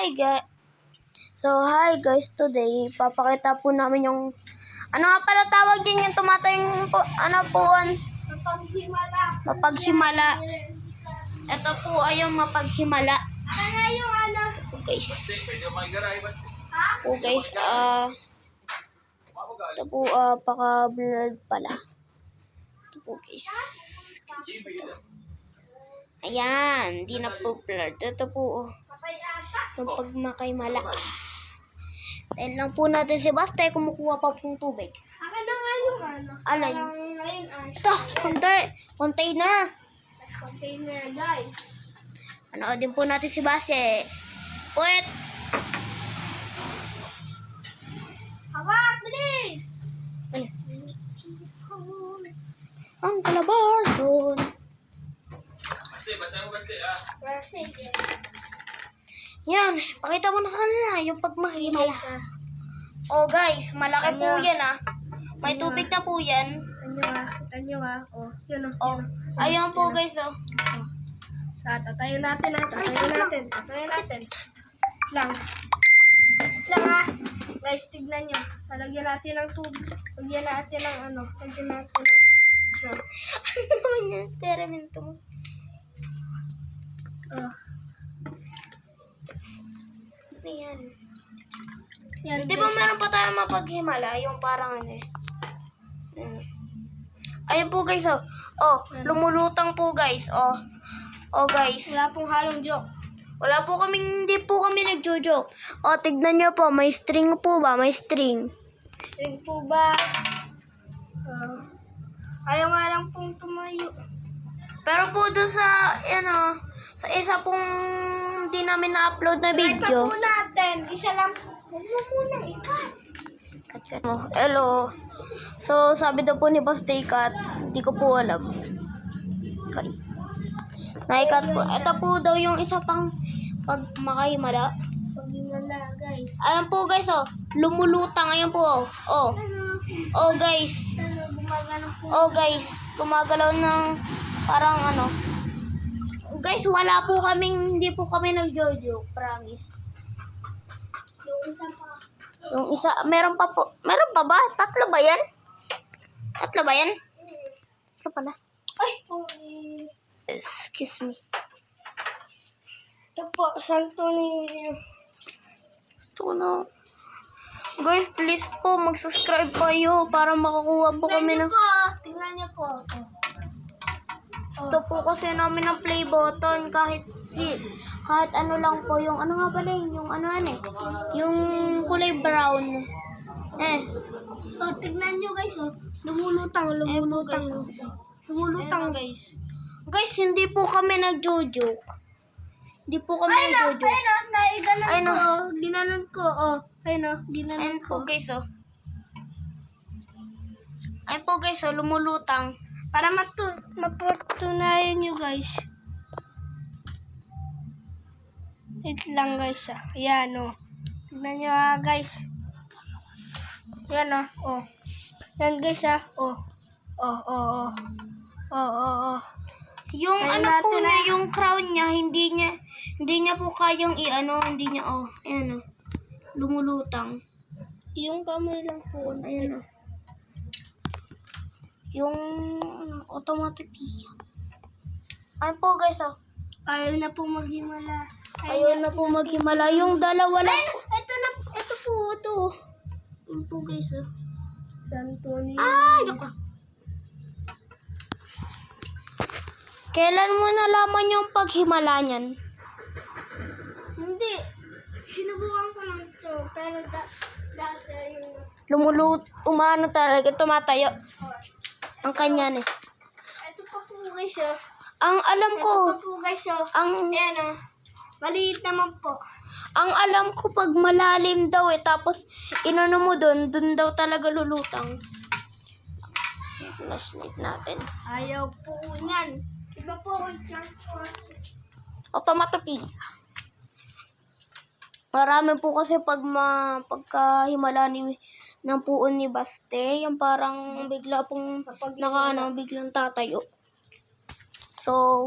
Hi guys, today papakita po namin yung ano nga pala tawag dyan, yung tumatayong po, mapaghimala. Ito po ay yung mapaghimala. Guys. Ito po paka-blurred pala. Ito po guys. Ayan, di na po blurred. Ito po yung pagmakaymala. Dahil lang po natin si Basta, kumukuha pa pong tubig. Akin na nga yung Alay. Ito, container. Container, guys. Anoodin po natin si Basta. Wait. Hawak, bilis! Ay. Ang kalabason. Yan, pakita mo na sa kanila yung pagmahimala. Oh guys, malaki po yan May tubig na po yan. Kita nyo nga. Oh, yun o. Oh, ayun po guys Tatayo natin Tatayo natin. Lang Guys, tignan nyo. Lalagyan natin ng tubig. Lagyan natin ng Lagyan natin ng Ano naman yung experimento mo? Ayan. Yan, Di ba meron pa tayo mapaghimala? Yung parang Ayun po guys lumulutang po guys. Oh guys. Wala pong halong joke. Hindi po kami nagjo-joke. Tignan nyo po, may string po ba? May string. String po ba? Ayaw nga lang pong tumayo. Pero po dun sa isa pong hindi namin na-upload na video. Try pa po natin. Isa lang. Huwag mo muna ikat. Hello. So, sabi daw po ni Boss Taykat, hindi ko po alam. Sorry. Naikat po. Ito po daw yung isa pang pagmakahimala. Paghimala, guys. Ayan po guys, lumulutang. Ayan po, Oh guys. Gumagano po. Oh guys, gumagalaw ng parang Guys, hindi po kami nag-jojo, promise. Yung isa pa. Yung isa, meron pa ba? Tatlo ba yan? Ito pala. Ay, Excuse me. ito po, Santo Niño. Ito na. Guys, please po, mag-subscribe kayo para makakuha po kami ng... Tingnan niyo po. Gusto po kasi namin ng play button kahit ano lang po yung nga pala yung kulay brown. Tignan niyo guys, lumulutang. Lumulutang guys. Guys, hindi po kami nagjo-joke. Hindi po kami nagjo-joke. Ginanon ko. Ayun po guys, Ayun po guys, lumulutang. Para mapatunayan nyo guys. Wait lang guys Ayan Tignan nyo guys. Yan Yan guys Yung Ayun po natin, na, yung crown niya, hindi niya po kayang hindi niya, ayan lumulutang. Yung kamay lang po. Ayan yung automatic. Ayun po guys, Ayaw na po maghimala. Ayun na po maghimala. Yung dalawa lang. Ito po. Ayun po guys, Santo Niño. joke lang. Kailan mo nalaman yung paghimala niyan? Hindi. Sinubukan ko lang to. Pero dati Talaga, tumatayo. Ang kanya Ito pa po guys Ang alam ko, Ito pa po guys ang maliit naman po. Ang alam ko pag malalim daw tapos mo dun daw talaga lulutang. Flashlight natin. Ayaw po niyan. Iba po Automatic. Marami po kasi pagkahimala ng puon ni Baste, yung parang bigla pong biglang tatayo. So,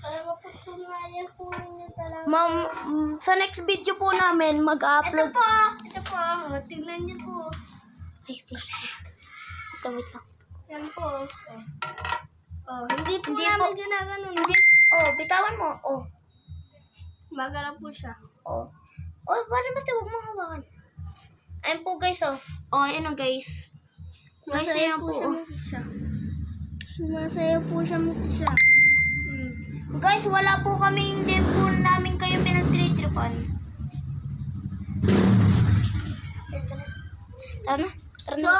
Para mapatunayan po ninyo talaga. Ma'am, sa next video po namin, Ito mag-upload. po. Ito po. O, tingnan niyo po. Ay, please. Ito, wait lang. Yan po. Hindi po Hindi namin po. ginaganon. Hindi. Oh, bitawan mo. Oh. Magala po siya. Oh. Oh, parang basta huwag mo hawakan. Ayun po guys, oh. Oh, ayun na guys. Guys, Masaya ayun po po. siya Oh. mag-isa. Sumasaya po siya mag-isa. Guys, wala po kami, hindi po namin kayo pinagtritripan. Tara na. Tara na.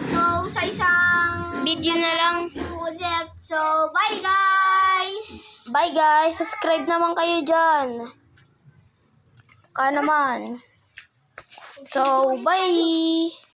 So, sa isang Video na lang. ulit. So, bye guys! Bye guys. Subscribe naman kayo dyan. Ka naman. So, bye.